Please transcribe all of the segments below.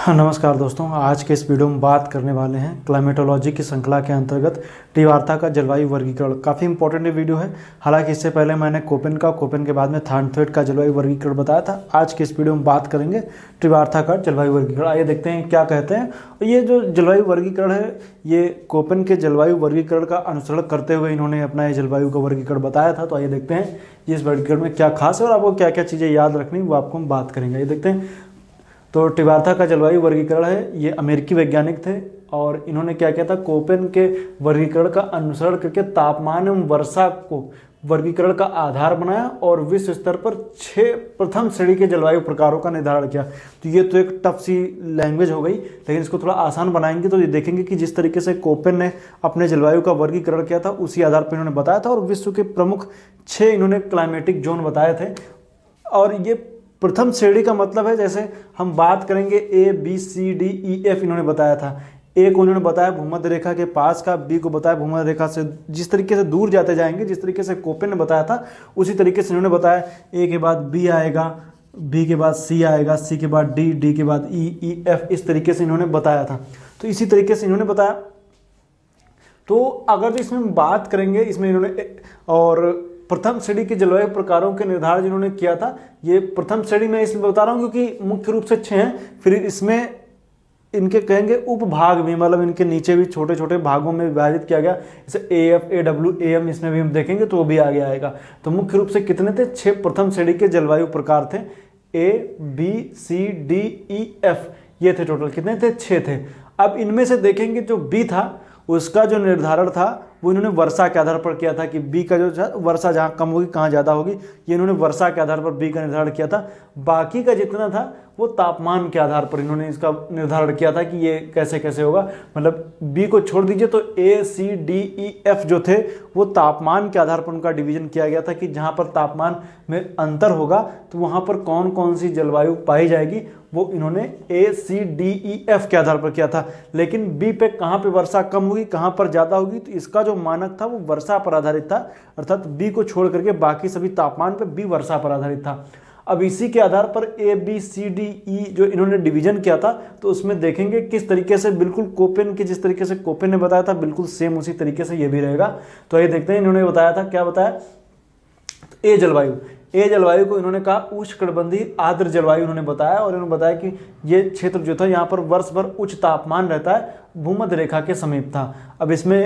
हाँ, नमस्कार दोस्तों। आज के इस वीडियो में बात करने वाले हैं क्लाइमेटोलॉजी की श्रृंखला के अंतर्गत त्रिवार्ता का जलवायु वर्गीकरण। काफ़ी इंपॉर्टेंट वीडियो है। हालांकि इससे पहले मैंने कोपेन के बाद में थार्नथवेट का जलवायु वर्गीकरण बताया था। आज के इस वीडियो में बात करेंगे त्रिवार्ता का जलवायु वर्गीकरण। आइए देखते हैं क्या कहते हैं। ये जो जलवायु वर्गीकरण है, ये कोपेन के जलवायु वर्गीकरण का अनुसरण करते हुए इन्होंने अपना ये जलवायु का वर्गीकरण बताया था। तो आइए देखते हैं इस वर्गीकरण में क्या खास है और आपको क्या क्या चीज़ें याद रखनी वो आपको हम बात करेंगे। ये देखते हैं। तो त्रिवार्ता का जलवायु वर्गीकरण है, ये अमेरिकी वैज्ञानिक थे और इन्होंने क्या किया था, कोपेन के वर्गीकरण का अनुसरण करके तापमान एवं वर्षा को वर्गीकरण का आधार बनाया और विश्व स्तर पर 6 प्रथम श्रेणी के जलवायु प्रकारों का निर्धारण किया। तो ये तो एक टफ सी लैंग्वेज हो गई, लेकिन इसको थोड़ा आसान बनाएंगे तो ये देखेंगे कि जिस तरीके से कोपेन ने अपने जलवायु का वर्गीकरण किया था उसी आधार पर इन्होंने बताया था और विश्व के प्रमुख 6 इन्होंने क्लाइमेटिक जोन बताए थे। और ये प्रथम श्रेणी का मतलब है, जैसे हम बात करेंगे ABCDEF इन्होंने बताया था। ए को इन्होंने बताया भूमध्य रेखा के पास का, बी को बताया भूमध्य रेखा से जिस तरीके से दूर जाते जाएंगे, जिस तरीके से कोपेन ने बताया था उसी तरीके से इन्होंने बताया। ए के बाद बी आएगा, बी के बाद सी आएगा, सी के बाद डी, डी के बाद ई, एफ, इस तरीके से इन्होंने बताया था। तो इसी तरीके से इन्होंने बताया। तो अगर इसमें बात करेंगे, इसमें इन्होंने और प्रथम श्रेणी के जलवायु प्रकारों के निर्धारण जिन्होंने किया था, ये प्रथम श्रेणी में इसलिए बता रहा हूँ क्योंकि मुख्य रूप से 6 हैं। फिर इसमें इनके कहेंगे उपभाग भी, मतलब इनके नीचे भी छोटे छोटे भागों में विभाजित किया गया, जैसे AF, AW, AM, इसमें भी हम देखेंगे तो वो भी आगे आएगा। तो मुख्य रूप से कितने थे? 6 प्रथम श्रेणी के जलवायु प्रकार थे। ABCDEF ये थे, टोटल कितने थे? 6 थे। अब इनमें से देखेंगे जो बी था उसका जो निर्धारण था वो इन्होंने वर्षा के आधार पर किया था कि बी का जो वर्षा जहाँ कम होगी कहाँ ज़्यादा होगी, ये इन्होंने वर्षा के आधार पर बी का निर्धारण किया था। बाकी का जितना था वो तापमान के आधार पर इन्होंने इसका निर्धारण किया था कि ये कैसे कैसे होगा। मतलब बी को छोड़ दीजिए तो ACDEF जो थे वो तापमान के आधार पर उनका डिवीजन किया गया था कि जहाँ पर तापमान में अंतर होगा तो वहाँ पर कौन कौन सी जलवायु पाई जाएगी, वो इन्होंने ACDEF के आधार पर किया था। लेकिन बी पे कहाँ पे वर्षा कम होगी, कहाँ पर ज़्यादा होगी, तो इसका जो मानक था वो वर्षा पर आधारित था। अर्थात बी को छोड़ करके बाकी सभी तापमान पे बी वर्षा पर आधारित था। अब इसी के आधार पर ABCDE जो इन्होंने डिवीजन किया था तो उसमें देखेंगे किस तरीके से बिल्कुल कोपेन के, जिस तरीके से कोपेन ने बताया था बिल्कुल सेम उसी तरीके से ये भी रहेगा। तो ये देखते हैं इन्होंने बताया था, क्या बताया? ए जलवायु को इन्होंने कहा उष्णकटिबंधीय आर्द्र जलवायु इन्होंने बताया। और इन्होंने बताया कि ये क्षेत्र जो था यहाँ पर वर्ष भर उच्च तापमान रहता है, भूमध्य रेखा के समीप था। अब इसमें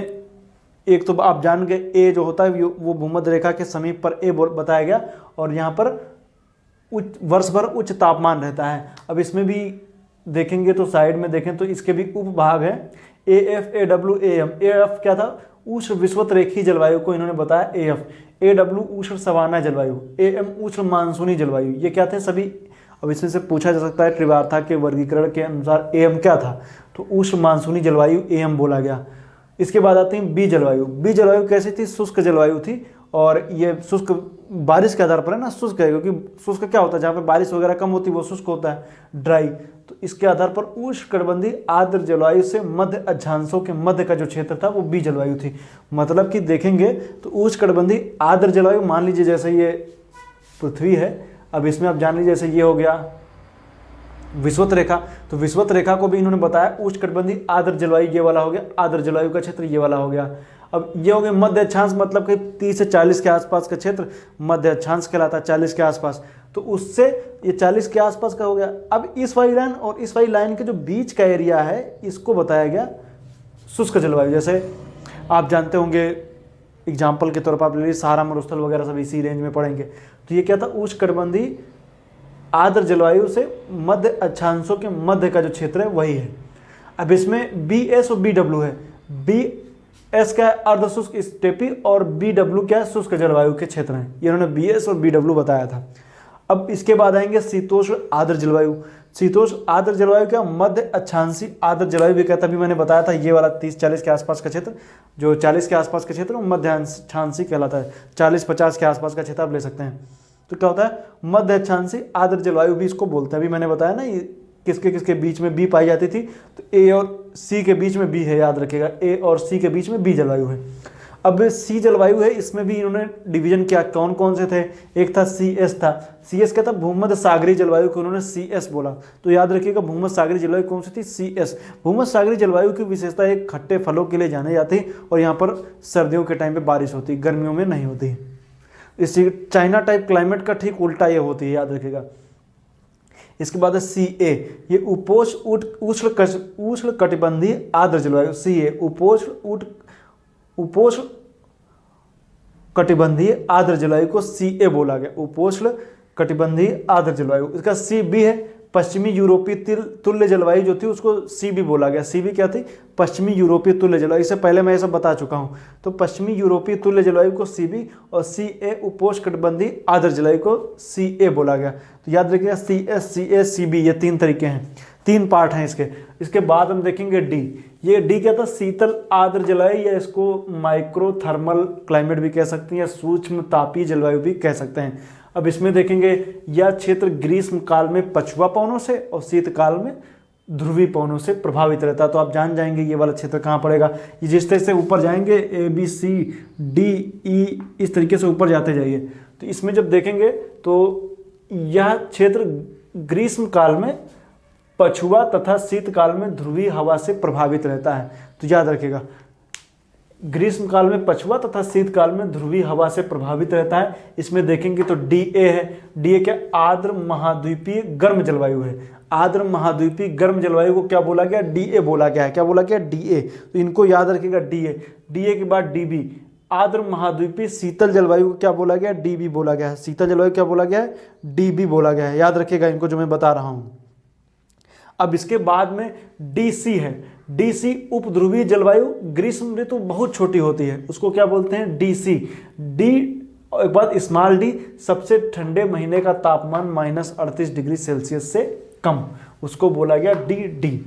एक तो आप जान गए ए जो होता है वो भूमध्य रेखा के समीप पर ए बताया गया और यहाँ पर वर्ष भर उच्च तापमान रहता है। अब इसमें भी देखेंगे तो साइड में देखें तो इसके भी उपभाग है AF, AW, AM। AF क्या था? उष्ण विषुवत रेखीय जलवायु को इन्होंने बताया AF। AW उष्ण सवाना जलवायु, AM उष्ण मानसूनी जलवायु, ये क्या थे सभी? अब इसमें से पूछा जा सकता है त्रिवार्ता के वर्गीकरण के अनुसार AM क्या था, तो उष्ण मानसूनी जलवायु AM बोला गया। इसके बाद आते हैं बी जलवायु कैसी थी? शुष्क जलवायु थी। और ये शुष्क बारिश के आधार पर है ना, शुष्क है, क्योंकि शुष्क क्या होता है, जहाँ पे बारिश वगैरह कम होती है वो शुष्क होता है, ड्राई। तो इसके आधार पर उष्णकटिबंधीय आर्द्र जलवायु से मध्य अक्षांशों के मध्य का जो क्षेत्र था वो बी जलवायु थी। मतलब कि देखेंगे तो उष्णकटिबंधीय आर्द्र जलवायु, मान लीजिए जैसे ये पृथ्वी है, अब इसमें आप जान लीजिए जैसे ये हो गया विषुवत रेखा, तो विषुवत रेखा को भी इन्होंने बताया उष्णकटिबंधीय आर्द्र जलवायु ये वाला हो गया, आर्द्र जलवायु का क्षेत्र ये वाला हो गया। अब ये हो गया मध्य अक्षांश, मतलब कि 30 से 40 के आसपास का क्षेत्र मध्य अक्षांश कहलाता है, 40 के आसपास। तो उससे ये 40 के आसपास का हो गया। अब इस वाली लाइन और इस वाली लाइन के जो बीच का एरिया है इसको बताया गया शुष्क जलवायु। जैसे आप जानते होंगे, एग्जाम्पल के तौर पर आप ले लीजिए सहारा मरुस्थल वगैरह सब इसी रेंज में पढ़ेंगे। तो ये क्या था? उष्णकटिबंधीय आर्द्र जलवायु से मध्य अक्षांशों के मध्य का जो क्षेत्र है वही है। अब इसमें BS और BW है। BS क्या है? अर्ध शुष्क स्टेपी, और BW क्या है? शुष्क जलवायु के क्षेत्र हैं। ये इन्होंने BS और BW बताया था। अब इसके बाद आएंगे शीतोष्ण आर्द्र जलवायु। शीतोष्ण आर्द्र जलवायु क्या? मध्य अक्षांशी आर्द्र जलवायु भी कहता, अभी मैंने बताया था ये वाला 30-40 के आसपास का क्षेत्र, जो 40 के आसपास का क्षेत्र मध्य अक्षांशी कहलाता है। 40-50 के आसपास का क्षेत्र आप ले सकते हैं। तो क्या होता है? मध्य अक्षांशी आर्द्र जलवायु भी इसको बोलते हैं। अभी मैंने बताया ना ये किसके किसके बीच में बी पाई जाती थी, तो ए और सी के बीच में बी है, याद रखिएगा, ए और सी के बीच में बी जलवायु है। अब सी जलवायु है, इसमें भी इन्होंने डिवीजन किया, कौन कौन से थे। एक था CS था, CS क्या था, भूमध्य सागरीय जलवायु को उन्होंने CS बोला। तो याद रखिएगा भूमध्य सागरीय जलवायु कौन सी थी, CS। भूमध्य सागरीय जलवायु की विशेषता एक खट्टे फलों के लिए जानी जाती है और यहाँ पर सर्दियों के टाइम पे बारिश होती है, गर्मियों में नहीं होती। इसी चाइना टाइप क्लाइमेट का ठीक उल्टा ये होती है, याद रखिएगा। इसके बाद है CA, ये उष्ण कटिबंधीय आर्द्र जलवायु। CA उपोष्ण कटिबंधीय आर्द्र जलवायु को CA बोला गया, उपोष्ण कटिबंधीय आर्द्र जलवायु। इसका CB है पश्चिमी यूरोपीय तुल्य जलवायु जो थी उसको CB बोला गया। CB क्या थी, पश्चिमी यूरोपीय तुल्य जलवायु। इससे पहले मैं ये सब बता चुका हूँ। तो पश्चिमी यूरोपीय तुल्य जलवायु को CB और CA उपोष्ण कटिबंधीय आर्द्र जलवायु को CA बोला गया। तो याद रखिएगा CS, CA, CB ये 3 तरीके हैं, 3 पार्ट हैं इसके। इसके बाद हम देखेंगे D। ये D क्या था, शीतल आर्द्र जलवायु, या इसको माइक्रो थर्मल क्लाइमेट भी कह सकते हैं या सूक्ष्म तापीय जलवायु भी कह सकते हैं। अब इसमें देखेंगे यह क्षेत्र ग्रीष्म काल में पछुआ पवनों से और शीतकाल में ध्रुवीय पवनों से प्रभावित रहता है। तो आप जान जाएंगे ये वाला क्षेत्र कहाँ पड़ेगा। ये जिस तरह से ऊपर जाएंगे ABCDE इस तरीके से ऊपर जाते जाइए, तो इसमें जब देखेंगे तो यह क्षेत्र ग्रीष्म काल में पछुआ तथा शीतकाल में ध्रुवीय हवा से प्रभावित रहता है। तो याद रखिएगा ग्रीष्म काल में पछुआ तथा शीतकाल में ध्रुवीय हवा से प्रभावित रहता है। इसमें देखेंगे तो DA है। DA क्या, आर्द्र महाद्वीपीय गर्म जलवायु है। आर्द्र महाद्वीपीय गर्म जलवायु को क्या बोला गया, DA बोला गया है। क्या बोला गया, DA। तो इनको याद रखिएगा DA। DA के बाद DB, आर्द्र महाद्वीपीय शीतल जलवायु को क्या बोला गया, DB बोला गया है। शीतल जलवायु क्या बोला गया है, DB बोला गया है। याद रखिएगा इनको जो मैं बता रहा हूँ। अब इसके बाद में DC है। DC उपध्रुवीय जलवायु, ग्रीष्म ऋतु बहुत छोटी होती है, उसको क्या बोलते हैं, DC। एक बात स्मॉल d, सबसे ठंडे महीने का तापमान -38 डिग्री सेल्सियस से कम, उसको बोला गया DD।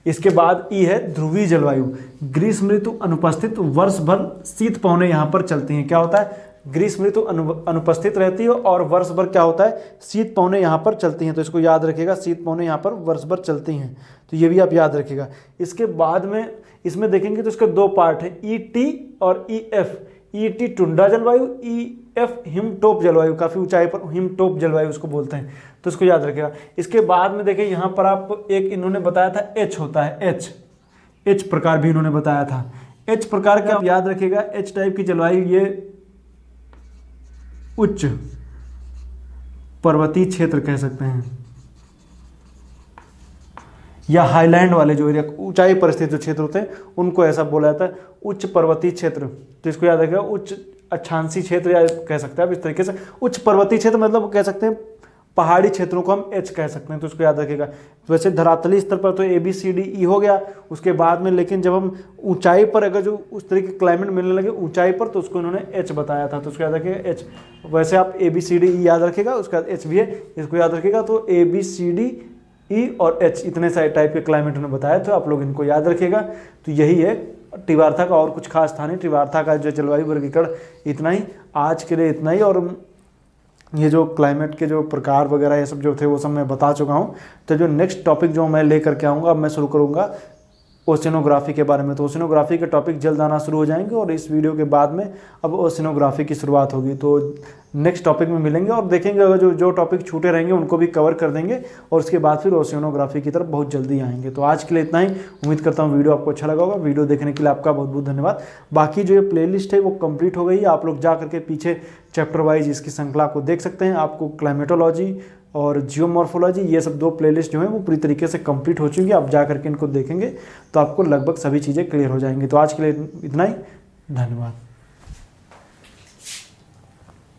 इसके बाद E है ध्रुवीय जलवायु। ग्रीष्म ऋतु अनुपस्थित, वर्ष भर शीत पवनें यहाँ पर चलती हैं। क्या होता है, ग्रीष्म ऋतु अनुपस्थित रहती है और वर्ष भर क्या होता है, शीत पवनें यहाँ पर चलती हैं। तो इसको याद रखिएगा, शीत पवनें यहाँ पर वर्ष भर चलती हैं। तो ये भी आप याद रखिएगा। इसके बाद में इसमें देखेंगे तो इसके 2 पार्ट हैं, ET और EF। ET टुंड्रा जलवायु, EF हिमटोप जलवायु, काफ़ी ऊंचाई पर हिमटोप जलवायु उसको बोलते हैं। तो इसको याद रखिएगा। इसके बाद में देखिए यहाँ पर आप एक इन्होंने बताया था H होता है, H प्रकार भी इन्होंने बताया था। H प्रकार का आप याद रखिएगा, H टाइप की जलवायु ये उच्च पर्वतीय क्षेत्र कह सकते हैं, या हाईलैंड वाले जो एरिया, ऊंचाई पर स्थित जो क्षेत्र होते हैं उनको ऐसा बोला जाता है उच्च पर्वतीय क्षेत्र। तो इसको याद रखिएगा, उच्च अक्षांशीय क्षेत्र या कह सकते हैं आप इस तरीके से। उच्च पर्वतीय क्षेत्र मतलब कह सकते हैं पहाड़ी क्षेत्रों को हम H कह सकते हैं। तो इसको याद रखिएगा। वैसे धरातलीय स्तर पर तो ABCDE हो गया, उसके बाद में लेकिन जब हम ऊंचाई पर अगर जो उस तरह के क्लाइमेट मिलने लगे ऊंचाई पर, तो उसको इन्होंने H बताया था। तो उसको याद रखिएगा H। वैसे आप ABCDE याद रखिएगा, उसके बाद H भी है, इसको याद रखिएगा। तो ABCDE और H इतने सारे टाइप के क्लाइमेट उन्होंने बताया, तो आप लोग इनको याद रखिएगा। तो यही है त्रिवार्ता का, और कुछ खास था नहीं। त्रिवार्ता का जो जलवायु वर्गीकरण इतना ही, आज के लिए इतना ही। और ये जो क्लाइमेट के जो प्रकार वगैरह ये सब जो थे वो सब मैं बता चुका हूँ। तो जो नेक्स्ट टॉपिक जो मैं लेकर के आऊँगा, अब मैं शुरू करूँगा ओशिनोग्राफी के बारे में। तो ओशिनोग्राफी के टॉपिक जल्द आना शुरू हो जाएंगे और इस वीडियो के बाद में अब ओशिनोग्राफी की शुरुआत होगी। तो नेक्स्ट टॉपिक में मिलेंगे और देखेंगे, अगर जो टॉपिक छूटे रहेंगे उनको भी कवर कर देंगे और उसके बाद फिर ओशिनोग्राफी की तरफ बहुत जल्दी आएंगे। तो आज के लिए इतना ही। उम्मीद करता हूँ वीडियो आपको अच्छा लगा होगा। वीडियो देखने के लिए आपका बहुत बहुत धन्यवाद। बाकी जो ये प्लेलिस्ट है वो कंप्लीट हो गई है, आप लोग जा करके पीछे चैप्टर वाइज इसकी श्रृंखला को देख सकते हैं। आपको क्लाइमेटोलॉजी और जियोमॉर्फोलॉजी ये सब 2 प्लेलिस्ट जो हैं वो पूरी तरीके से कंप्लीट हो चुकी है। आप जा करके इनको देखेंगे तो आपको लगभग सभी चीज़ें क्लियर हो जाएंगी। तो आज के लिए इतना ही, धन्यवाद।